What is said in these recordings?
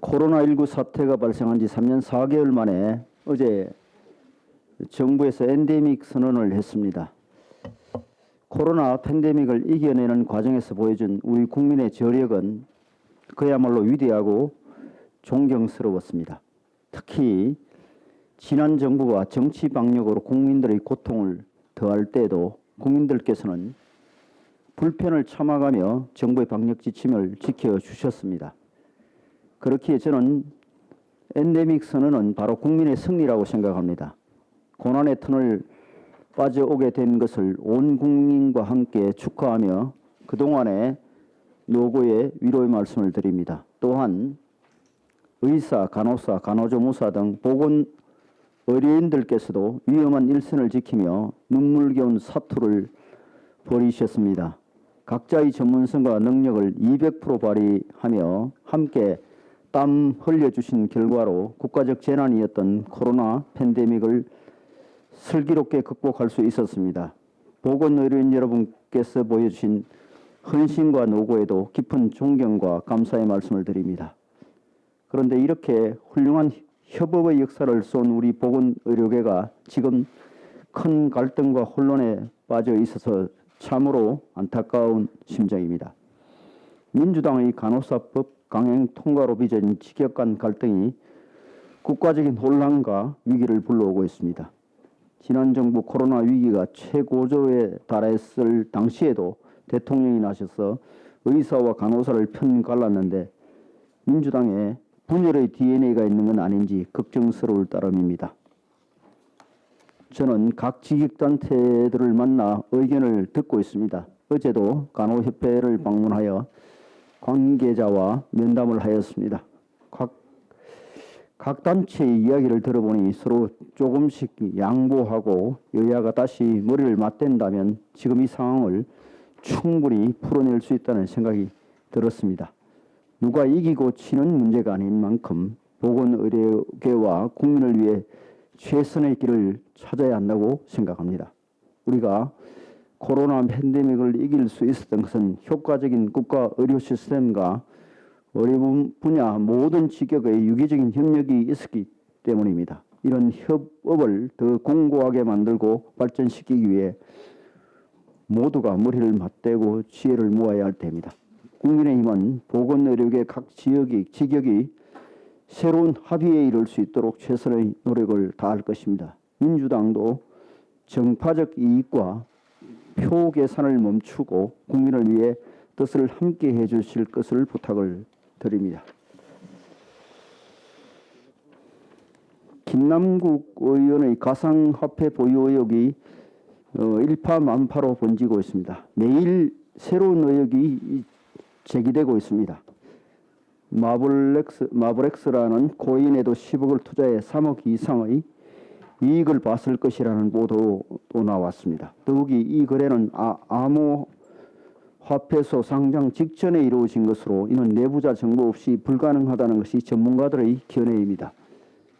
코로나19 사태가 발생한 지 3년 4개월 만에 어제 정부에서 엔데믹 선언을 했습니다. 코로나 팬데믹을 이겨내는 과정에서 보여준 우리 국민의 저력은 그야말로 위대하고 존경스러웠습니다. 특히 지난 정부가 정치 방역으로 국민들의 고통을 더할 때에도 국민들께서는 불편을 참아가며 정부의 방역 지침을 지켜주셨습니다. 그렇기에 저는 엔데믹 선언은 바로 국민의 승리라고 생각합니다. 고난의 턴을 빠져오게 된 것을 온 국민과 함께 축하하며 그동안의 노고에 위로의 말씀을 드립니다. 또한 의사, 간호사, 간호조무사 등 보건 의료인들께서도 위험한 일선을 지키며 눈물겨운 사투를 벌이셨습니다. 각자의 전문성과 능력을 200% 발휘하며 함께 땀 흘려주신 결과로 국가적 재난이었던 코로나 팬데믹을 슬기롭게 극복할 수 있었습니다. 보건의료인 여러분께서 보여주신 헌신과 노고에도 깊은 존경과 감사의 말씀을 드립니다. 그런데 이렇게 훌륭한 협업의 역사를 쏜 우리 보건의료계가 지금 큰 갈등과 혼란에 빠져 있어서 참으로 안타까운 심정입니다. 민주당의 간호사법 강행 통과로 빚어진 직격간 갈등이 국가적인 혼란과 위기를 불러오고 있습니다. 지난 정부 코로나 위기가 최고조에 달했을 당시에도 대통령이 나셔서 의사와 간호사를 편갈랐는데 민주당에 분열의 DNA가 있는 건 아닌지 걱정스러울 따름입니다. 저는 각 지식단체들을 만나 의견을 듣고 있습니다. 어제도 간호협회를 방문하여 관계자와 면담을 하였습니다. 각 단체의 이야기를 들어보니 서로 조금씩 양보하고 여야가 다시 머리를 맞댄다면 지금 이 상황을 충분히 풀어낼 수 있다는 생각이 들었습니다. 누가 이기고 지는 문제가 아닌 만큼 보건의료계와 국민을 위해 최선의 길을 찾아야 한다고 생각합니다. 우리가 코로나 팬데믹을 이길 수 있었던 것은 효과적인 국가 의료 시스템과 의료 분야 모든 직역의 유기적인 협력이 있었기 때문입니다. 이런 협업을 더 공고하게 만들고 발전시키기 위해 모두가 머리를 맞대고 지혜를 모아야 할 때입니다. 국민의힘은 보건의료계 각 직역이 새로운 합의에 이를 수 있도록 최선의 노력을 다할 것입니다. 민주당도 정파적 이익과 표 계산을 멈추고 국민을 위해 뜻을 함께 해주실 것을 부탁을 드립니다. 김남국 의원의 가상화폐 보유 의혹이 일파만파로 번지고 있습니다. 매일 새로운 의혹이 제기되고 있습니다. 마블엑스라는 코인에도 10억을 투자해 3억 이상의 이익을 봤을 것이라는 보도도 나왔습니다. 더욱이 이 거래는 암호화폐소 상장 직전에 이루어진 것으로 이는 내부자 정보 없이 불가능하다는 것이 전문가들의 견해입니다.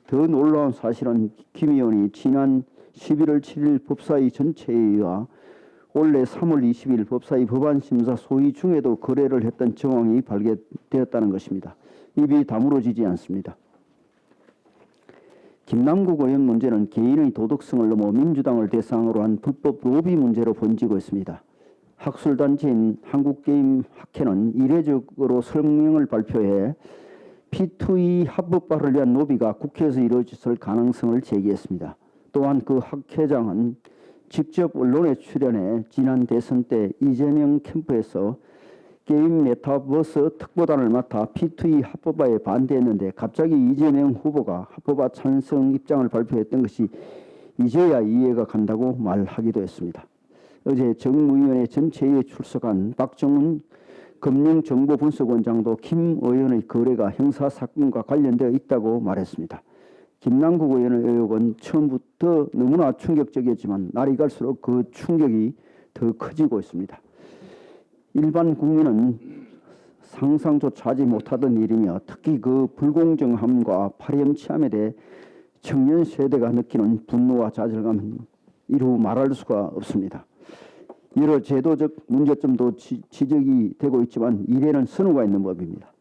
더 놀라운 사실은 김 의원이 지난 11월 7일 법사위 전체회의와 올해 3월 20일 법사위 법안심사 소위 중에도 거래를 했던 정황이 발견되었다는 것입니다. 입이 다물어지지 않습니다. 김남국 의원 문제는 개인의 도덕성을 넘어 민주당을 대상으로 한 불법 로비 문제로 번지고 있습니다. 학술단체인 한국게임학회는 이례적으로 성명을 발표해 P2E 합법화를 위한 로비가 국회에서 이루어졌을 가능성을 제기했습니다. 또한 그 학회장은 직접 언론에 출연해 지난 대선 때 이재명 캠프에서 게임 메타버스 특보단을 맡아 P2E 합법화에 반대했는데 갑자기 이재명 후보가 합법화 찬성 입장을 발표했던 것이 이제야 이해가 간다고 말하기도 했습니다. 어제 정무위원회 전체회의에 출석한 박정훈 금융정보분석원장도 김 의원의 거래가 형사사건과 관련되어 있다고 말했습니다. 김남국 의원의 의혹은 처음부터 너무나 충격적이었지만 날이 갈수록 그 충격이 더 커지고 있습니다. 일반 국민은 상상조차 하지 못하던 일이며 특히 그 불공정함과 파렴치함에 대해 청년 세대가 느끼는 분노와 좌절감은 이루 말할 수가 없습니다. 여러 제도적 문제점도 지적이 되고 있지만 이래는 선후가 있는 법입니다.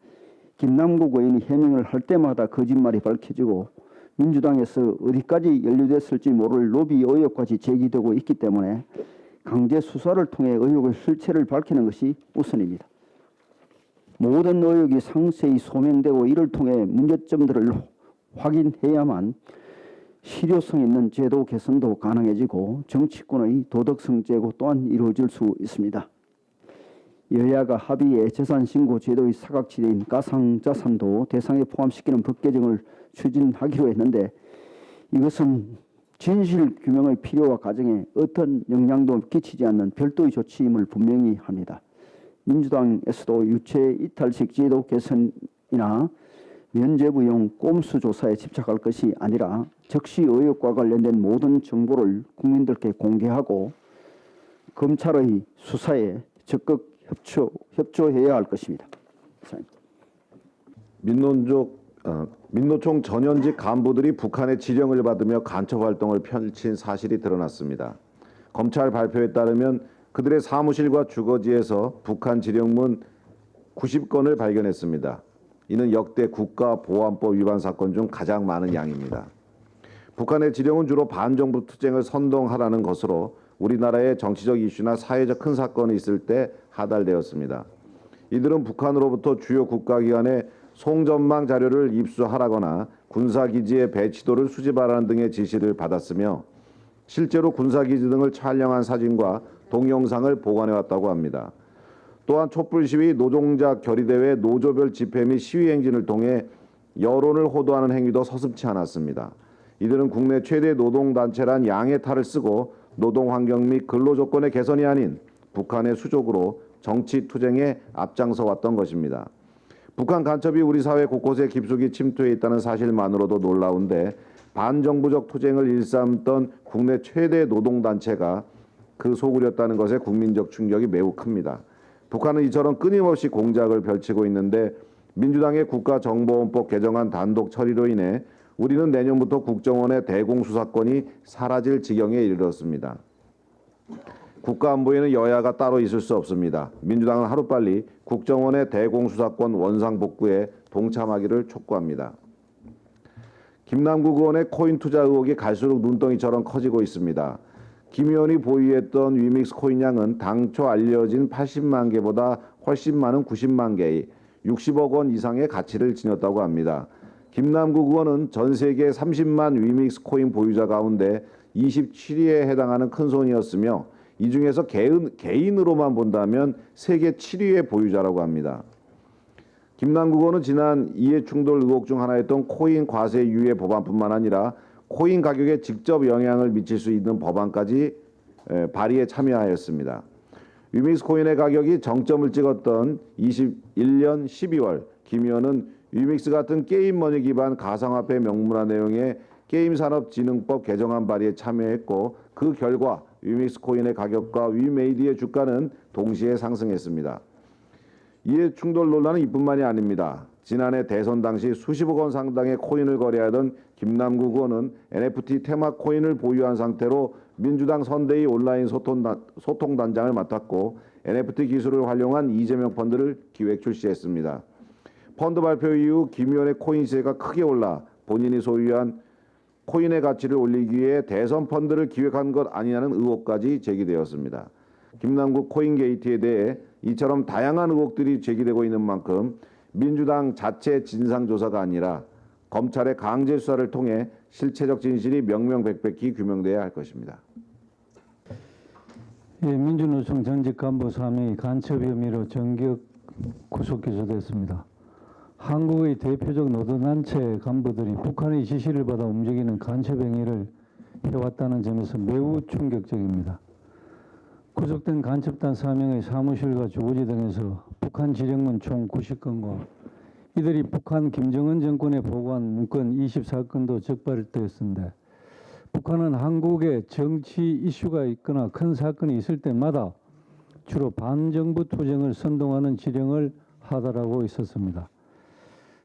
김남국 의원이 해명을 할 때마다 거짓말이 밝혀지고 민주당에서 어디까지 연루됐을지 모를 로비 의혹까지 제기되고 있기 때문에 강제 수사를 통해 의혹의 실체를 밝히는 것이 우선입니다. 모든 의혹이 상세히 소명되고 이를 통해 문제점들을 확인해야만 실효성 있는 제도 개선도 가능해지고 정치권의 도덕성 제고 또한 이루어질 수 있습니다. 여야가 합의해 재산신고 제도의 사각지대인 가상자산도 대상에 포함시키는 법 개정을 추진하기로 했는데 이것은 진실규명의 필요와 과정에 어떤 영향도 끼치지 않는 별도의 조치임을 분명히 합니다. 민주당에서도 유체 이탈식 제도 개선이나 면죄부용 꼼수 조사에 집착할 것이 아니라 적시 의혹과 관련된 모든 정보를 국민들께 공개하고 검찰의 수사에 적극 협조해야 할 것입니다. 민노총 전현직 간부들이 북한의 지령을 받으며 간첩 활동을 펼친 사실이 드러났습니다. 검찰 발표에 따르면 그들의 사무실과 주거지에서 북한 지령문 90건을 발견했습니다. 이는 역대 국가보안법 위반 사건 중 가장 많은 양입니다. 북한의 지령은 주로 반정부 투쟁을 선동하라는 것으로 우리나라의 정치적 이슈나 사회적 큰 사건이 있을 때 하달되었습니다. 이들은 북한으로부터 주요 국가기관의 송전망 자료를 입수하라거나 군사기지의 배치도를 수집하라는 등의 지시를 받았으며 실제로 군사기지 등을 촬영한 사진과 동영상을 보관해왔다고 합니다. 또한 촛불 시위, 노동자 결의대회, 노조별 집회 및 시위 행진을 통해 여론을 호도하는 행위도 서슴지 않았습니다. 이들은 국내 최대 노동단체란 양의 탈을 쓰고 노동환경 및 근로조건의 개선이 아닌 북한의 수족으로 정치투쟁에 앞장서 왔던 것입니다. 북한 간첩이 우리 사회 곳곳에 깊숙이 침투해 있다는 사실만으로도 놀라운데 반정부적 투쟁을 일삼던 국내 최대 노동단체가 그 소굴이었다는 것에 국민적 충격이 매우 큽니다. 북한은 이처럼 끊임없이 공작을 펼치고 있는데 민주당의 국가정보원법 개정안 단독 처리로 인해 우리는 내년부터 국정원의 대공수사권이 사라질 지경에 이르렀습니다. 국가안보에는 여야가 따로 있을 수 없습니다. 민주당은 하루빨리 국정원의 대공수사권 원상복구에 동참하기를 촉구합니다. 김남국 의원의 코인 투자 의혹이 갈수록 눈덩이처럼 커지고 있습니다. 김 의원이 보유했던 위믹스 코인 양은 당초 알려진 80만 개보다 훨씬 많은 90만 개의 60억 원 이상의 가치를 지녔다고 합니다. 김남국 의원은 전 세계 30만 위믹스 코인 보유자 가운데 27위에 해당하는 큰손이었으며 이 중에서 개인으로만 본다면 세계 7위의 보유자라고 합니다. 김남국 의원은 지난 이해충돌 의혹 중 하나였던 코인 과세 유예 법안뿐만 아니라 코인 가격에 직접 영향을 미칠 수 있는 법안까지 발의에 참여하였습니다. 위믹스 코인의 가격이 정점을 찍었던 21년 12월 김 의원은 위믹스 같은 게임머니 기반 가상화폐 명문화 내용의 게임산업진흥법 개정안 발의에 참여했고 그 결과 위믹스 코인의 가격과 위메이드의 주가는 동시에 상승했습니다. 이해 충돌 논란은 이뿐만이 아닙니다. 지난해 대선 당시 수십억 원 상당의 코인을 거래하던 김남국 의원은 NFT 테마 코인을 보유한 상태로 민주당 선대위 온라인 소통단장을 맡았고 NFT 기술을 활용한 이재명 펀드를 기획 출시했습니다. 펀드 발표 이후 김 의원의 코인 시세가 크게 올라 본인이 소유한 코인의 가치를 올리기 위해 대선 펀드를 기획한 것 아니냐는 의혹까지 제기되었습니다. 김남국 코인 게이트에 대해 이처럼 다양한 의혹들이 제기되고 있는 만큼 민주당 자체 진상조사가 아니라 검찰의 강제 수사를 통해 실체적 진실이 명명백백히 규명돼야 할 것입니다. 예, 민주노총 전직 간부 3위 간첩 혐의로 전격 구속 기소됐습니다. 한국의 대표적 노동단체 간부들이 북한의 지시를 받아 움직이는 간첩 행위를 해왔다는 점에서 매우 충격적입니다. 구속된 간첩단 4명의 사무실과 주거지 등에서 북한 지령문 총 90건과 이들이 북한 김정은 정권에 보고한 문건 24건도 적발되었습니다. 북한은 한국에 정치 이슈가 있거나 큰 사건이 있을 때마다 주로 반정부 투쟁을 선동하는 지령을 하달하고 있었습니다.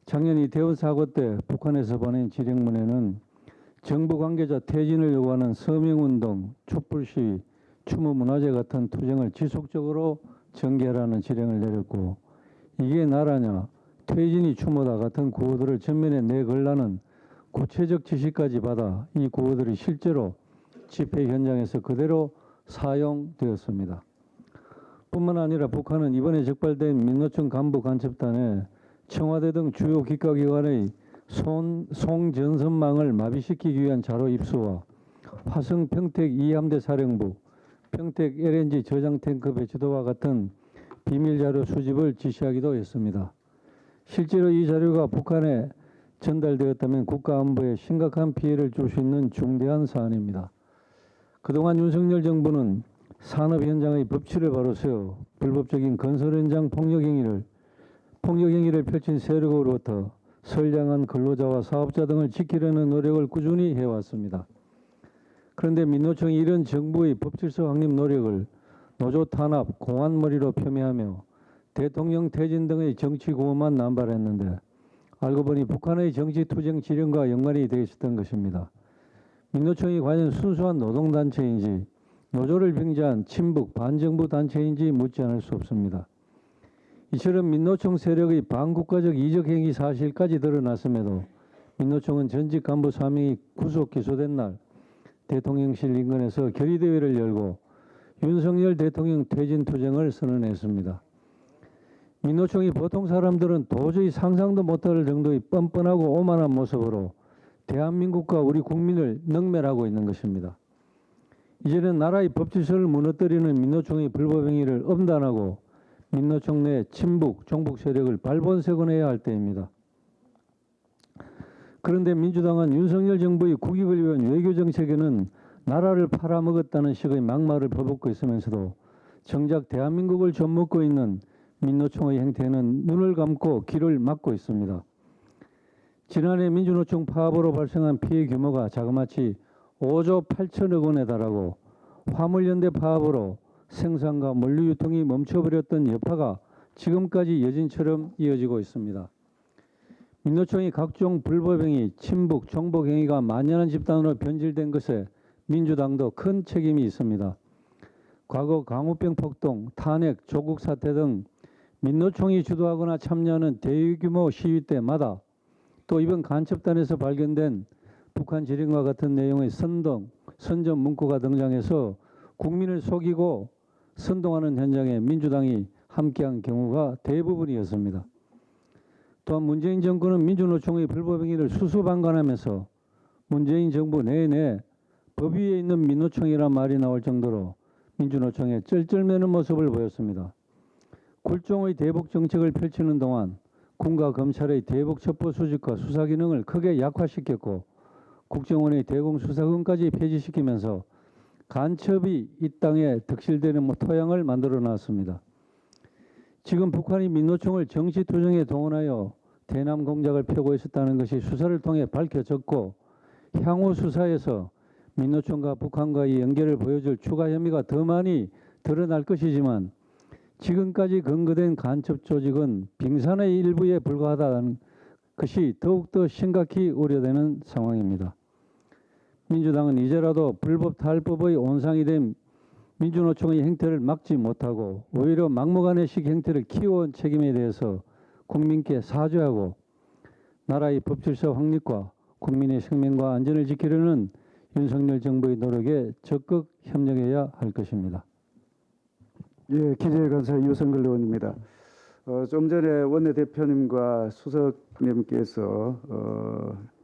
작년 이태원 사고 때 북한에서 보낸 지령문에는 정부 관계자 퇴진을 요구하는 서명운동, 촛불시위, 추모문화제 같은 투쟁을 지속적으로 전개하라는 지령을 내렸고, 이게 나라냐, 퇴진이 추모다 같은 구호들을 전면에 내걸라는 구체적 지시까지 받아 이 구호들이 실제로 집회 현장에서 그대로 사용되었습니다. 뿐만 아니라 북한은 이번에 적발된 민노총 간부 간첩단에 청와대 등 주요 기관의 송전선망을 마비시키기 위한 자료 입수와 화성 평택 2함대 사령부, 평택 LNG 저장 탱크 배치도와 같은 비밀 자료 수집을 지시하기도 했습니다. 실제로 이 자료가 북한에 전달되었다면 국가안보에 심각한 피해를 줄 수 있는 중대한 사안입니다. 그동안 윤석열 정부는 산업 현장의 법치를 바로 세워 불법적인 건설 현장 폭력 행위를 펼친 세력으로부터 선량한 근로자와 사업자 등을 지키려는 노력을 꾸준히 해왔습니다. 그런데 민노총이 이런 정부의 법질서 확립 노력을 노조 탄압, 공안머리로 폄훼하며 대통령 퇴진 등의 정치 구호만 남발했는데, 알고 보니 북한의 정치투쟁 지령과 연관이 되어 있었던 것입니다. 민노총이 과연 순수한 노동단체인지 노조를 빙자한 친북 반정부 단체인지 묻지 않을 수 없습니다. 이처럼 민노총 세력의 반국가적 이적 행위 사실까지 드러났음에도 민노총은 전직 간부 3명이 구속 기소된 날 대통령실 인근에서 결의대회를 열고 윤석열 대통령 퇴진 투쟁을 선언했습니다. 민노총이 보통 사람들은 도저히 상상도 못할 정도의 뻔뻔하고 오만한 모습으로 대한민국과 우리 국민을 능멸하고 있는 것입니다. 이제는 나라의 법질서를 무너뜨리는 민노총의 불법 행위를 엄단하고 민노총 내 친북, 종북 세력을 발본색원해야 할 때입니다. 그런데 민주당은 윤석열 정부의 국익을 위한 외교 정책에는 나라를 팔아먹었다는 식의 막말을 퍼붓고 있으면서도 정작 대한민국을 좀먹고 있는 민노총의 행태에는 눈을 감고 귀를 막고 있습니다. 지난해 민주노총 파업으로 발생한 피해 규모가 자그마치 5조 8천억 원에 달하고 화물연대 파업으로 생산과 물류 유통이 멈춰버렸던 여파가 지금까지 여진처럼 이어지고 있습니다. 민노총이 각종 불법행위, 친북, 종북 행위가 만연한 집단으로 변질된 것에 민주당도 큰 책임이 있습니다. 과거 강우병 폭동, 탄핵, 조국 사태 등 민노총이 주도하거나 참여하는 대규모 시위 때마다 또 이번 간첩단에서 발견된 북한 지령과 같은 내용의 선전 문구가 등장해서 국민을 속이고 선동하는 현장에 민주당이 함께한 경우가 대부분이었습니다. 또한 문재인 정권은 민주노총의 불법행위를 수수방관하면서 문재인 정부 내내 법 위에 있는 민노총이란 말이 나올 정도로 민주노총에 쩔쩔매는 모습을 보였습니다. 굴종의 대북 정책을 펼치는 동안 군과 검찰의 대북 첩보 수집과 수사 기능을 크게 약화시켰고 국정원의 대공수사권까지 폐지시키면서 간첩이 이 땅에 득실되는 토양을 만들어 놨습니다. 지금 북한이 민노총을 정치투쟁에 동원하여 대남 공작을 펴고 있었다는 것이 수사를 통해 밝혀졌고 향후 수사에서 민노총과 북한과의 연결을 보여줄 추가 혐의가 더 많이 드러날 것이지만 지금까지 근거된 간첩 조직은 빙산의 일부에 불과하다는 것이 더욱더 심각히 우려되는 상황입니다. 민주당은 이제라도 불법 탈법의 온상이 된 민주노총의 행태를 막지 못하고 오히려 막무가내식 행태를 키워온 책임에 대해서 국민께 사죄하고 나라의 법질서 확립과 국민의 생명과 안전을 지키려는 윤석열 정부의 노력에 적극 협력해야 할 것입니다. 예, 기재관사 유성글 의원입니다. 좀 전에 원내대표님과 수석님께서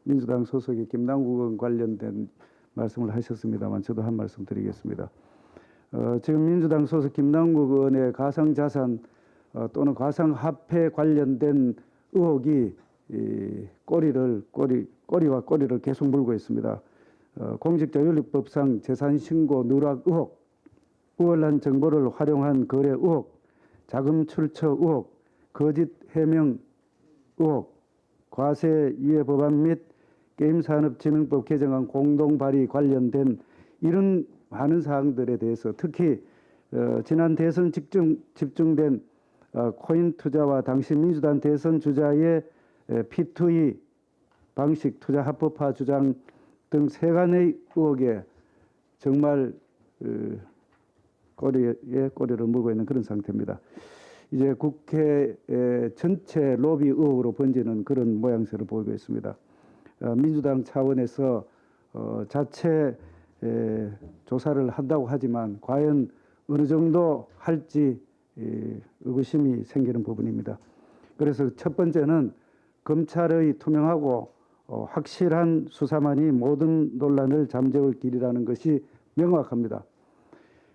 민주당 소속의 김남국 의원 관련된 말씀을 하셨습니다만 저도 한 말씀 드리겠습니다. 지금 민주당 소속 김남국 의원의 가상자산 또는 가상화폐 관련된 의혹이 꼬리와 꼬리를 계속 물고 있습니다. 공직자윤리법상 재산신고 누락 의혹, 우월한 정보를 활용한 거래 의혹, 자금 출처 의혹, 거짓 해명 의혹, 과세유예 법안 및 게임산업진흥법 개정안 공동 발의 관련된 이런 많은 사항들에 대해서 특히 지난 대선 집중된 코인 투자와 당시 민주당 대선 주자의 P2E 방식 투자 합법화 주장 등 세간의 의혹에 정말 꼬리를 물고 있는 그런 상태입니다. 이제 국회 전체 로비 의혹으로 번지는 그런 모양새를 보이고 있습니다. 민주당 차원에서 자체 조사를 한다고 하지만 과연 어느 정도 할지 의구심이 생기는 부분입니다. 그래서 첫 번째는 검찰의 투명하고 확실한 수사만이 모든 논란을 잠재울 길이라는 것이 명확합니다.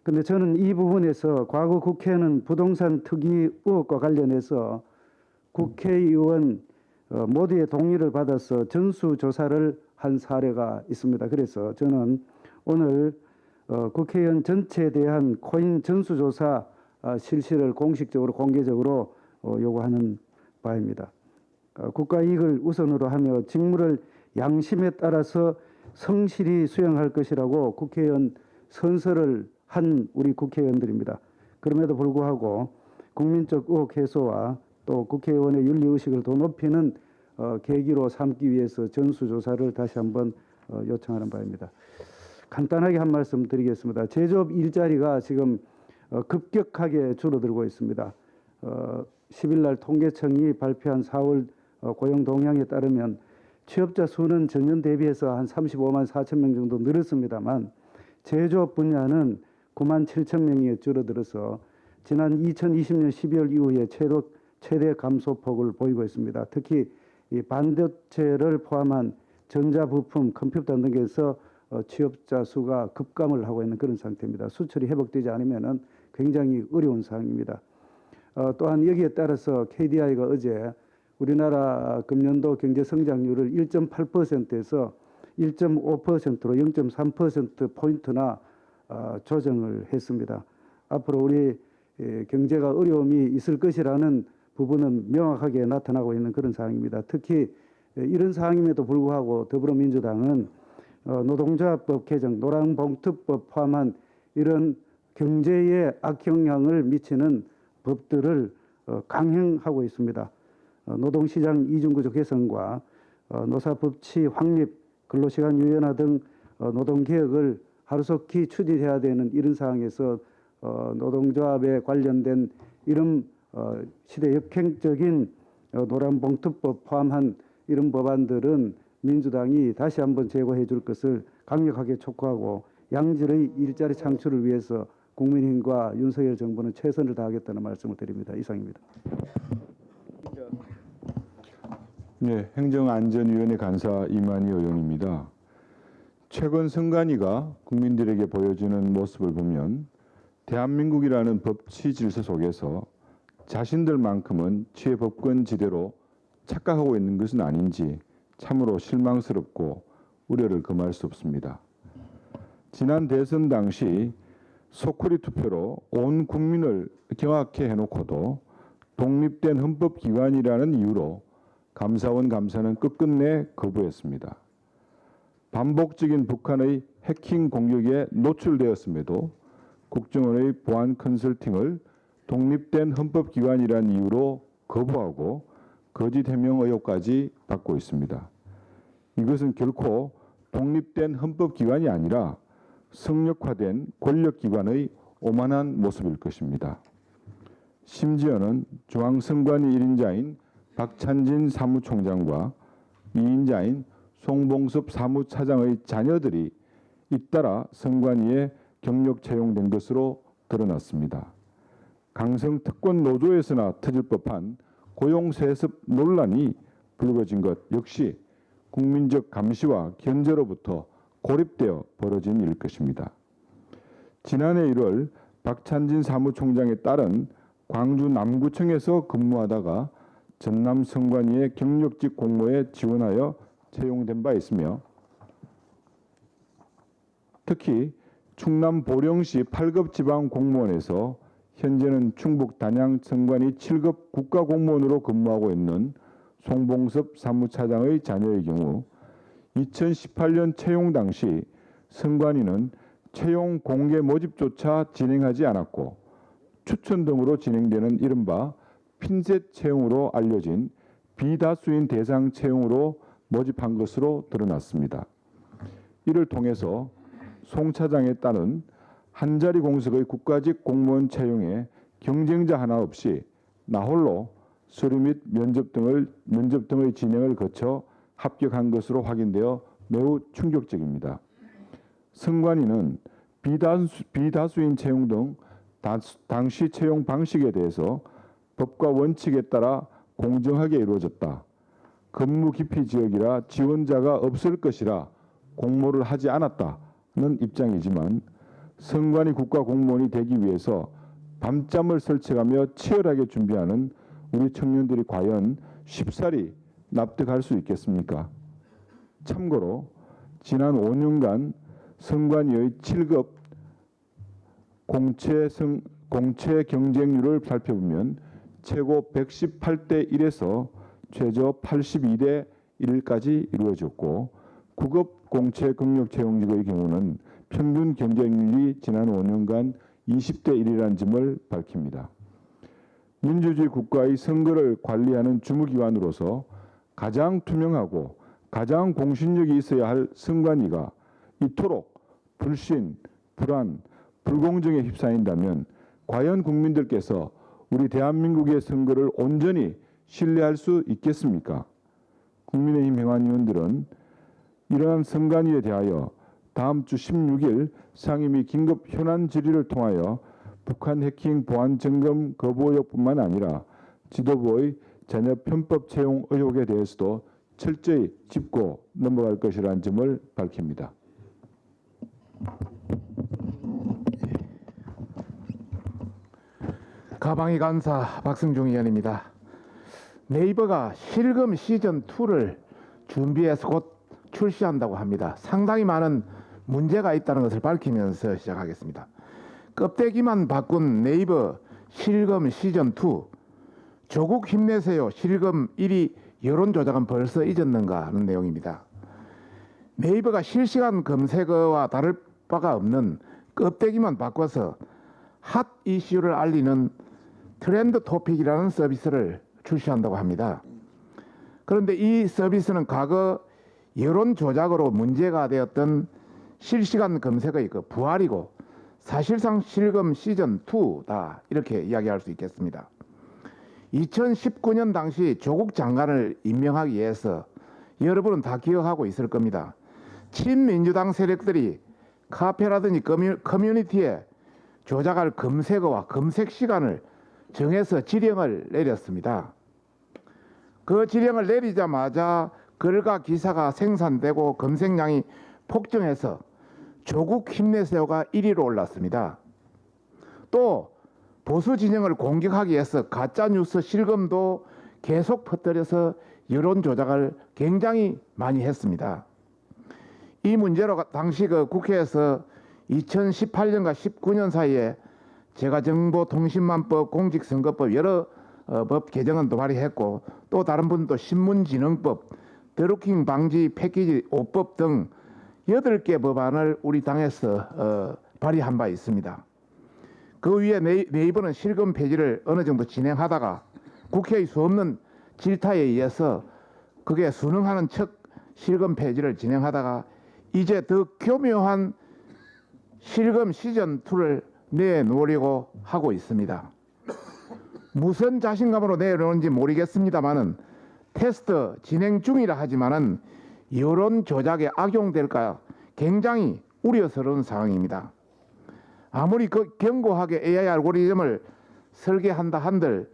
그런데 저는 이 부분에서 과거 국회는 부동산 투기 의혹과 관련해서 국회의원 모두의 동의를 받아서 전수조사를 한 사례가 있습니다. 그래서 저는 오늘 국회의원 전체에 대한 코인 전수조사 실시를 공식적으로 공개적으로 요구하는 바입니다. 국가 이익을 우선으로 하며 직무를 양심에 따라서 성실히 수행할 것이라고 국회의원 선서를 한 우리 국회의원들입니다. 그럼에도 불구하고 국민적 의혹 해소와 또 국회의원의 윤리의식을 더 높이는 계기로 삼기 위해서 전수조사를 다시 한번 요청하는 바입니다. 간단하게 한 말씀 드리겠습니다. 제조업 일자리가 지금 급격하게 줄어들고 있습니다. 10일 날 통계청이 발표한 4월 고용 동향에 따르면 취업자 수는 전년 대비해서 한 35만 4천 명 정도 늘었습니다만 제조업 분야는 9만 7천 명이 줄어들어서 지난 2020년 12월 이후에 최대 감소폭을 보이고 있습니다. 특히 이 반도체를 포함한 전자부품, 컴퓨터 등에서 취업자 수가 급감을 하고 있는 그런 상태입니다. 수출이 회복되지 않으면 굉장히 어려운 상황입니다. 또한 여기에 따라서 KDI가 어제 우리나라 금년도 경제 성장률을 1.8%에서 1.5%로 0.3%포인트나 조정을 했습니다. 앞으로 우리 경제가 어려움이 있을 것이라는 부분은 명확하게 나타나고 있는 그런 상황입니다. 특히 이런 상황임에도 불구하고 더불어민주당은 노동조합법 개정, 노란봉투법 포함한 이런 경제에 악영향을 미치는 법들을 강행하고 있습니다. 노동시장 이중구조 개선과 노사법치 확립, 근로시간 유연화 등 노동개혁을 하루속히 추진해야 되는 이런 상황에서 노동조합에 관련된 이런 시대 역행적인 노란봉투법 포함한 이런 법안들은 민주당이 다시 한번 제고해 줄 것을 강력하게 촉구하고 양질의 일자리 창출을 위해서 국민의힘과 윤석열 정부는 최선을 다하겠다는 말씀을 드립니다. 이상입니다. 네, 행정안전위원회 간사 이만희 의원입니다. 최근 선관위가 국민들에게 보여주는 모습을 보면 대한민국이라는 법치 질서 속에서 자신들만큼은 취해법권지대로 착각하고 있는 것은 아닌지 참으로 실망스럽고 우려를 금할 수 없습니다. 지난 대선 당시 소쿠리 투표로 온 국민을 경악해 해놓고도 독립된 헌법기관이라는 이유로 감사원 감사는 끝끝내 거부했습니다. 반복적인 북한의 해킹 공격에 노출되었음에도 국정원의 보안 컨설팅을 독립된 헌법기관이라는 이유로 거부하고 거짓 해명 의혹까지 받고 있습니다. 이것은 결코 독립된 헌법기관이 아니라 성역화된 권력기관의 오만한 모습일 것입니다. 심지어는 중앙선관위 1인자인 박찬진 사무총장과 2인자인 송봉섭 사무차장의 자녀들이 잇따라 선관위에 경력 채용된 것으로 드러났습니다. 강성 특권 노조에서나 터질 법한 고용세습 논란이 불거진 것 역시 국민적 감시와 견제로부터 고립되어 벌어진 일 것입니다. 지난해 1월 박찬진 사무총장의 딸은 광주 남구청에서 근무하다가 전남 선관위의 경력직 공모에 지원하여 채용된 바 있으며 특히 충남 보령시 8급 지방 공무원에서 현재는 충북 단양 선관위 7급 국가공무원으로 근무하고 있는 송봉섭 사무차장의 자녀의 경우 2018년 채용 당시 선관위는 채용 공개 모집조차 진행하지 않았고 추천 등으로 진행되는 이른바 핀셋 채용으로 알려진 비다수인 대상 채용으로 모집한 것으로 드러났습니다. 이를 통해서 송 차장에 따른 한자리 공석의 국가직 공무원 채용에 경쟁자 하나 없이 나홀로 서류 및 면접 등의 진행을 거쳐 합격한 것으로 확인되어 매우 충격적입니다. 선관위는 비다수인 채용 등 당시 채용 방식에 대해서 법과 원칙에 따라 공정하게 이루어졌다. 근무 기피 지역이라 지원자가 없을 것이라 공모를 하지 않았다는 입장이지만 선관위 국가공무원이 되기 위해서 밤잠을 설쳐가며 치열하게 준비하는 우리 청년들이 과연 쉽사리 납득할 수 있겠습니까? 참고로 지난 5년간 선관위의 7급 공채 경쟁률을 살펴보면 최고 118대 1에서 최저 82대 1까지 이루어졌고 9급 공채 경력 채용직의 경우는 평균 경쟁률이 지난 5년간 20대 1이라는 점을 밝힙니다. 민주주의 국가의 선거를 관리하는 주무기관으로서 가장 투명하고 가장 공신력이 있어야 할 선관위가 이토록 불신, 불안, 불공정에 휩싸인다면 과연 국민들께서 우리 대한민국의 선거를 온전히 신뢰할 수 있겠습니까? 국민의힘 행안 의원들은 이러한 선관위에 대하여 다음 주 16일 상임위 긴급 현안 질의를 통하여 북한 해킹 보안 점검 거부 의혹뿐만 아니라 지도부의 자녀 편법 채용 의혹에 대해서도 철저히 짚고 넘어갈 것이라는 점을 밝힙니다. 가방위 간사 박승중 의원입니다. 네이버가 실검 시즌2를 준비해서 곧 출시한다고 합니다. 상당히 많은 문제가 있다는 것을 밝히면서 시작하겠습니다. 껍데기만 바꾼 네이버 실검 시즌2 조국 힘내세요 실검 1위 여론조작은 벌써 잊었는가 하는 내용입니다. 네이버가 실시간 검색어와 다를 바가 없는 껍데기만 바꿔서 핫 이슈를 알리는 트렌드 토픽이라는 서비스를 출시한다고 합니다. 그런데 이 서비스는 과거 여론 조작으로 문제가 되었던 실시간 검색어의 그 부활이고 사실상 실검 시즌2다 이렇게 이야기할 수 있겠습니다. 2019년 당시 조국 장관을 임명하기 위해서 여러분은 다 기억하고 있을 겁니다. 친민주당 세력들이 카페라든지 커뮤니티에 조작할 검색어와 검색 시간을 정해서 지령을 내렸습니다. 그 지령을 내리자마자 글과 기사가 생산되고 검색량이 폭증해서 조국 힘내세요가 1위로 올랐습니다. 또 보수 진영을 공격하기 위해서 가짜뉴스 실검도 계속 퍼뜨려서 여론 조작을 굉장히 많이 했습니다. 이 문제로 당시 그 국회에서 2018년과 19년 사이에 제가 정보통신망법, 공직선거법 여러 법 개정은 발의했고 또 다른 분도 신문진흥법, 드루킹 방지 패키지 5법 등 8개 법안을 우리 당에서 발의한 바 있습니다. 그 위에 네이버는 실검 폐지를 어느 정도 진행하다가 국회의 수없는 질타에 의해서 그게 순응하는 척 실검 폐지를 진행하다가 이제 더 교묘한 실검 시즌2를 내놓으려고 하고 있습니다. 무슨 자신감으로 내놓는지 모르겠습니다만은 테스트 진행 중이라 하지만은 여론 조작에 악용될까 굉장히 우려스러운 상황입니다. 아무리 견고하게 AI 알고리즘을 설계한다 한들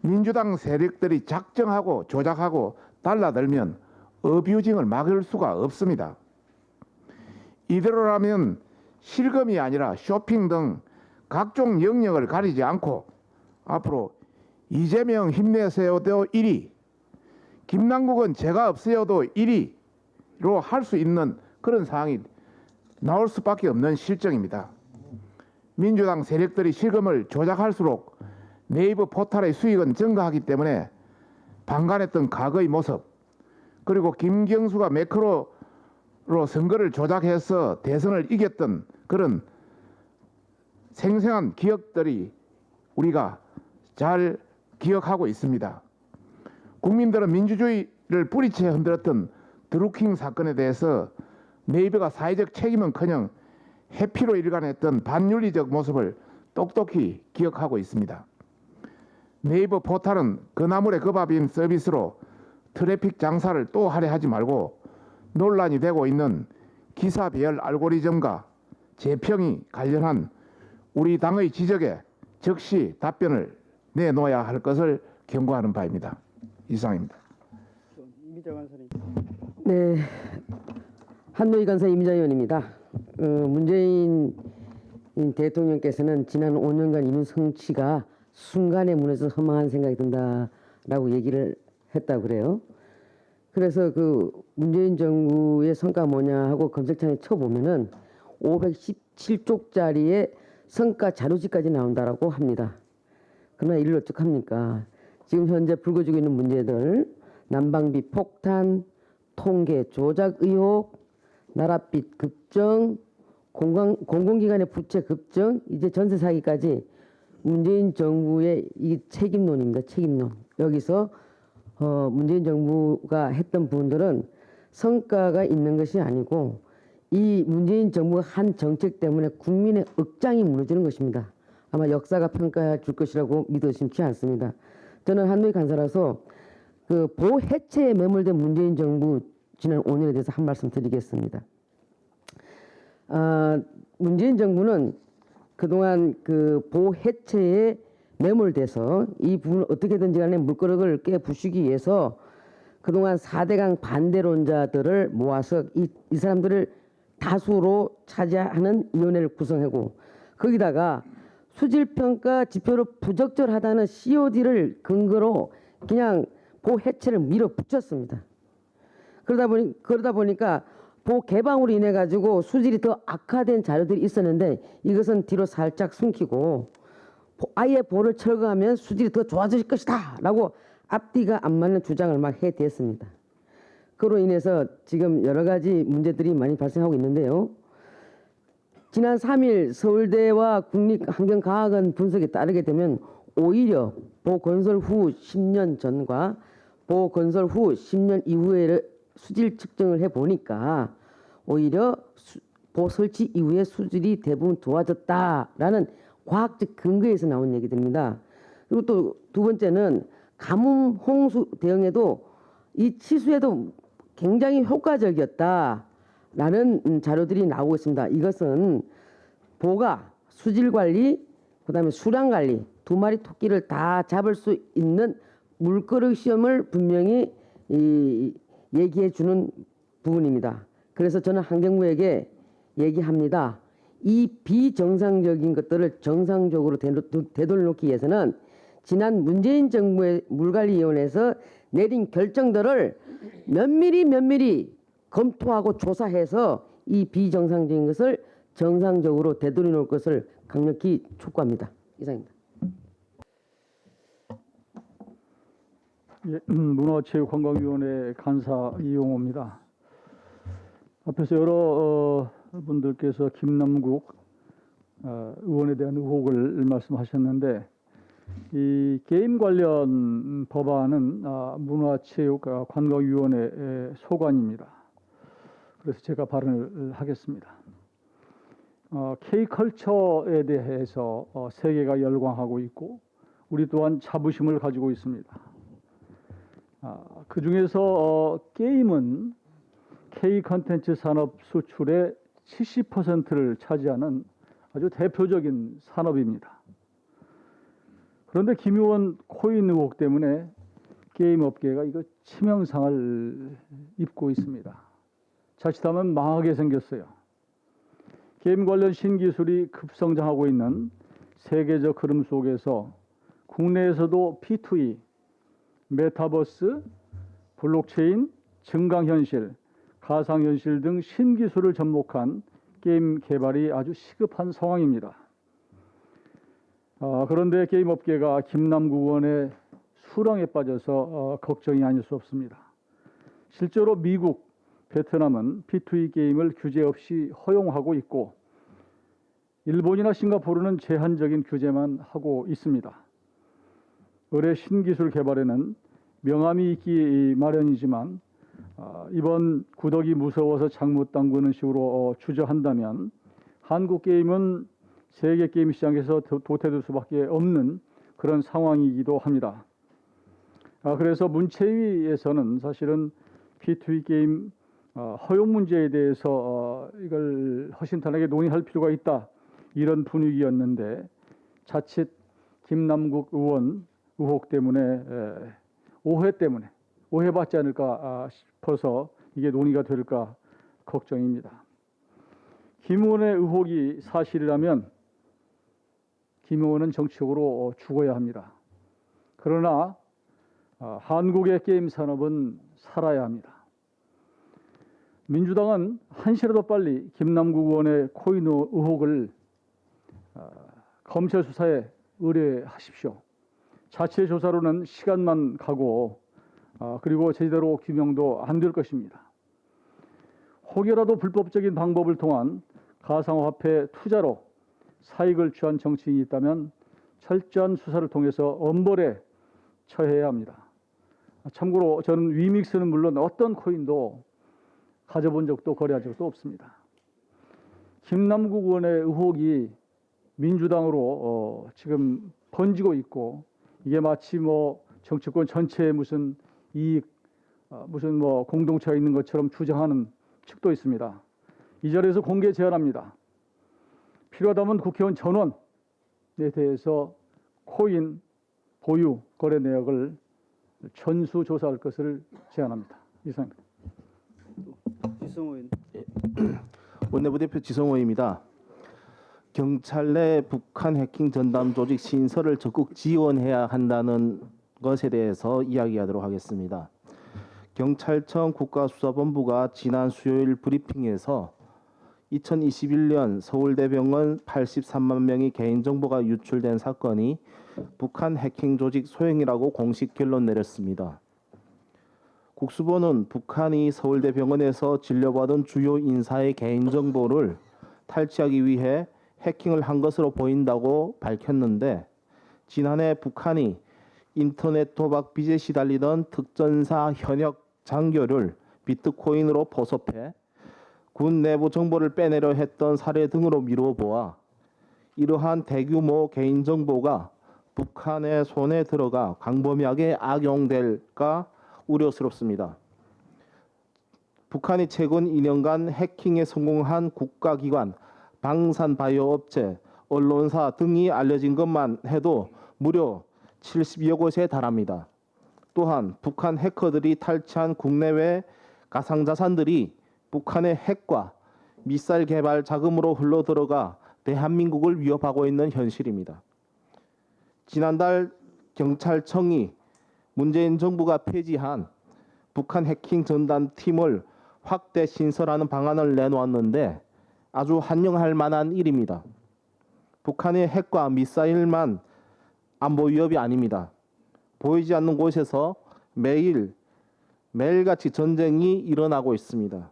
민주당 세력들이 작정하고 조작하고 달라들면 어뷰징을 막을 수가 없습니다. 이대로라면 실검이 아니라 쇼핑 등 각종 영역을 가리지 않고 앞으로 이재명 힘내세요도 1위, 김남국은 제가 없어요도 1위로 할 수 있는 그런 상황이 나올 수밖에 없는 실정입니다. 민주당 세력들이 실검을 조작할수록 네이버 포털의 수익은 증가하기 때문에 방관했던 과거의 모습, 그리고 김경수가 매크로로 선거를 조작해서 대선을 이겼던 그런 생생한 기억들이 우리가 잘 기억하고 있습니다. 국민들은 민주주의를 뿌리채 흔들었던 드루킹 사건에 대해서 네이버가 사회적 책임은커녕 회피로 일관했던 반윤리적 모습을 똑똑히 기억하고 있습니다. 네이버 포탈은 그 나물의 그 밥인 서비스로 트래픽 장사를 또 하려 하지 말고 논란이 되고 있는 기사 배열 알고리즘과 재평이 관련한 우리 당의 지적에 즉시 답변을 내놓아야 할 것을 경고하는 바입니다. 이상입니다. 네, 한노희 간사 이미자 의원입니다. 문재인 대통령께서는 지난 5년간 이룬 성취가 순간에 무너져 허망한 생각이 든다라고 얘기를 했다고 그래요. 그래서 그 문재인 정부의 성과 뭐냐 하고 검색창에 쳐보면은 517쪽짜리의 성과 자료집까지 나온다라고 합니다. 그러나 이를 어떡합니까? 지금 현재 불거지고 있는 문제들, 난방비 폭탄, 통계 조작 의혹, 나랏빚 급증, 공공기관의 부채 급증, 이제 전세 사기까지 문재인 정부의 이 책임론입니다. 책임론. 여기서 문재인 정부가 했던 부분들은 성과가 있는 것이 아니고 이 문재인 정부가 한 정책 때문에 국민의 억장이 무너지는 것입니다. 아마 역사가 평가해 줄 것이라고 믿어 심지 않습니다. 저는 한노희 간사라서 그 보호 해체에 매몰된 문재인 정부 지난 5년에 대해서 한 말씀 드리겠습니다. 문재인 정부는 그동안 그 보호 해체에 매몰돼서 이 부분을 어떻게든지 간에 물거럭을 깨부수기 위해서 그동안 4대강 반대론자들을 모아서 이 사람들을 다수로 차지하는 위원회를 구성하고 거기다가 수질평가 지표로 부적절하다는 COD를 근거로 그냥 보호 해체를 밀어붙였습니다. 그러다 보니까 보호 개방으로 인해 가지고 수질이 더 악화된 자료들이 있었는데 이것은 뒤로 살짝 숨기고 아예 보호를 철거하면 수질이 더 좋아질 것이다라고 앞뒤가 안 맞는 주장을 막 해댔습니다. 그로 인해서 지금 여러 가지 문제들이 많이 발생하고 있는데요. 지난 3일 서울대와 국립환경과학원 분석에 따르게 되면 오히려 보건설 후 10년 전과 보건설 후 10년 이후에 수질 측정을 해보니까 오히려 보설치 이후에 수질이 대부분 좋아졌다라는 과학적 근거에서 나온 얘기들입니다. 그리고 또 두 번째는 가뭄 홍수 대응에도 이 치수에도 굉장히 효과적이었다라는 자료들이 나오고 있습니다. 이것은 보가 수질 관리, 그다음에 수량 관리, 두 마리 토끼를 다 잡을 수 있는 물그릇 시험을 분명히 얘기해 주는 부분입니다. 그래서 저는 환경부에게 얘기합니다. 이 비정상적인 것들을 정상적으로 되돌려놓기 위해서는 지난 문재인 정부의 물관리위원회에서 내린 결정들을 면밀히 검토하고 조사해서 이 비정상적인 것을 정상적으로 되돌려놓을 것을 강력히 촉구합니다. 이상입니다. 예, 문화체육관광위원회 간사 이용호입니다. 앞에서 여러 분들께서 김남국 의원에 대한 의혹을 말씀하셨는데 이 게임 관련 법안은 문화체육관광위원회 소관입니다. 그래서 제가 발언을 하겠습니다. K컬처에 대해서 세계가 열광하고 있고 우리 또한 자부심을 가지고 있습니다. 그 중에서 게임은 K 컨텐츠 산업 수출의 70%를 차지하는 아주 대표적인 산업입니다. 그런데 김 의원 코인 의혹 때문에 게임 업계가 이거 치명상을 입고 있습니다. 자칫하면 망하게 생겼어요. 게임 관련 신기술이 급성장하고 있는 세계적 흐름 속에서 국내에서도 P2E, 메타버스, 블록체인, 증강현실, 가상현실 등 신기술을 접목한 게임 개발이 아주 시급한 상황입니다. 그런데 게임 업계가 김남국 의원의 수렁에 빠져서 걱정이 아닐 수 없습니다. 실제로 미국, 베트남은 P2E 게임을 규제 없이 허용하고 있고 일본이나 싱가포르는 제한적인 규제만 하고 있습니다. 의뢰 신기술 개발에는 명암이 있기 마련이지만 이번 구덕이 무서워서 창 못 담그는 식으로 주저한다면 한국 게임은 세계 게임 시장에서 도태될 수밖에 없는 그런 상황이기도 합니다. 그래서 문체위에서는 사실은 P2E 게임 허용 문제에 대해서 이걸 허심탄회하게 논의할 필요가 있다, 이런 분위기였는데 자칫 김남국 의원 의혹 때문에 오해받지 않을까 싶어서 이게 논의가 될까 걱정입니다. 김 의원의 의혹이 사실이라면 김 의원은 정치적으로 죽어야 합니다. 그러나 한국의 게임 산업은 살아야 합니다. 민주당은 한시라도 빨리 김남국 의원의 코인 의혹을 검찰 수사에 의뢰하십시오. 자체 조사로는 시간만 가고 그리고 제대로 규명도 안 될 것입니다. 혹여라도 불법적인 방법을 통한 가상화폐 투자로 사익을 취한 정치인이 있다면 철저한 수사를 통해서 엄벌에 처해야 합니다. 참고로 저는 위믹스는 물론 어떤 코인도 가져본 적도 거래한 적도 없습니다. 김남국 의원의 의혹이 민주당으로 지금 번지고 있고 이게 마치 뭐 정치권 전체에 무슨 이익, 무슨 뭐 공동체가 있는 것처럼 주장하는 측도 있습니다. 이 자리에서 공개 제안합니다. 필요하다면 국회의원 전원에 대해서 코인 보유 거래 내역을 전수조사할 것을 제안합니다. 이상입니다. 지성호 의원. 원내부대표 지성호입니다. 경찰 내 북한 해킹 전담 조직 신설을 적극 지원해야 한다는 것에 대해서 이야기하도록 하겠습니다. 경찰청 국가수사본부가 지난 수요일 브리핑에서 2021년 서울대병원 83만 명의 개인정보가 유출된 사건이 북한 해킹 조직 소행이라고 공식 결론 내렸습니다. 국수본은 북한이 서울대병원에서 진료받은 주요 인사의 개인정보를 탈취하기 위해 해킹을 한 것으로 보인다고 밝혔는데, 지난해 북한이 인터넷 도박 빚에 시달리던 특전사 현역 장교를 비트코인으로 포섭해 군 내부 정보를 빼내려 했던 사례 등으로 미루어 보아 이러한 대규모 개인정보가 북한의 손에 들어가 광범위하게 악용될까 우려스럽습니다. 북한이 최근 2년간 해킹에 성공한 국가기관, 방산바이오 업체, 언론사 등이 알려진 것만 해도 무려 70여 곳에 달합니다. 또한 북한 해커들이 탈취한 국내외 가상자산들이 북한의 핵과 미사일 개발 자금으로 흘러들어가 대한민국을 위협하고 있는 현실입니다. 지난달 경찰청이 문재인 정부가 폐지한 북한 해킹 전담 팀을 확대 신설하는 방안을 내놓았는데 아주 환영할 만한 일입니다. 북한의 핵과 미사일만 안보 위협이 아닙니다. 보이지 않는 곳에서 매일같이 전쟁이 일어나고 있습니다.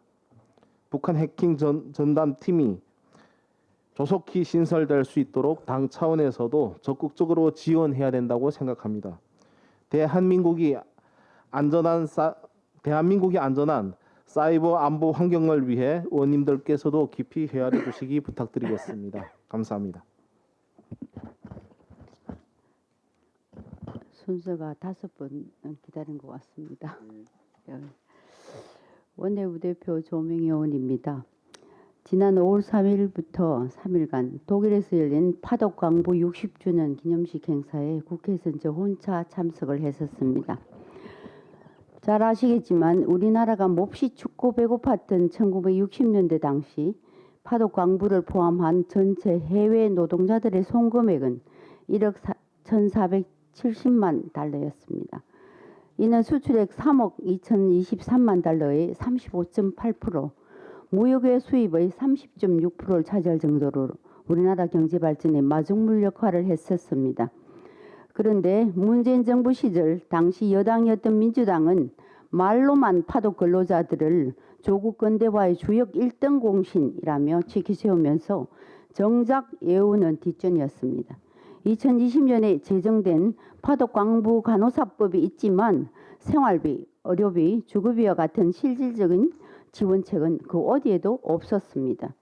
북한 해킹 전담 팀이 조속히 신설될 수 있도록 당 차원에서도 적극적으로 지원해야 된다고 생각합니다. 대한민국이 안전한 사이버 안보 환경을 위해 의원님들께서도 깊이 헤아려 주시기 부탁드리겠습니다. 감사합니다. 순서가 5번 기다린 것 같습니다. 원내부대표 조명희 의원입니다. 지난 5월 3일부터 3일간 독일에서 열린 파독 광부 60주년 기념식 행사에 국회에서 저 혼자 참석을 했었습니다. 잘 아시겠지만 우리나라가 몹시 춥고 배고팠던 1960년대 당시 파독 광부를 포함한 전체 해외 노동자들의 송금액은 1억 1,470만 달러였습니다. 이는 수출액 3억 2,023만 달러의 35.8%, 무역외 수입의 30.6%를 차지할 정도로 우리나라 경제 발전에 마중물 역할을 했었습니다. 그런데 문재인 정부 시절 당시 여당이었던 민주당은 말로만 파독 근로자들을 조국 근대화의 주역 1등 공신이라며 치키세우면서 정작 예우는 뒷전이었습니다. 2020년에 제정된 파독광부 간호사법이 있지만 생활비, 의료비, 주거비와 같은 실질적인 지원책은 그 어디에도 없었습니다.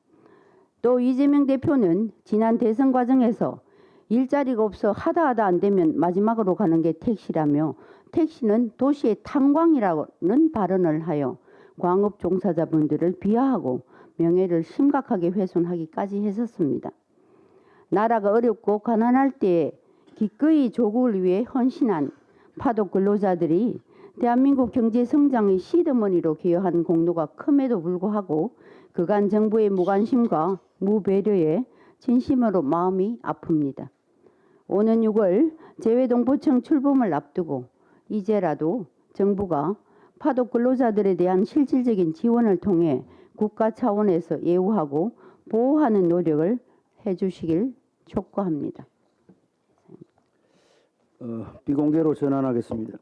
또 이재명 대표는 지난 대선 과정에서 일자리가 없어 하다 안 되면 마지막으로 가는 게 택시라며 택시는 도시의 탄광이라는 발언을 하여 광업 종사자분들을 비하하고 명예를 심각하게 훼손하기까지 했었습니다. 나라가 어렵고 가난할 때에 기꺼이 조국을 위해 헌신한 파독 근로자들이 대한민국 경제 성장의 시드머니로 기여한 공로가 큼에도 불구하고 그간 정부의 무관심과 무배려에 진심으로 마음이 아픕니다. 오는 6월 재외동포청 출범을 앞두고 이제라도 정부가 파독 근로자들에 대한 실질적인 지원을 통해 국가 차원에서 예우하고 보호하는 노력을 해주시길 촉구합니다. 비공개로 전환하겠습니다.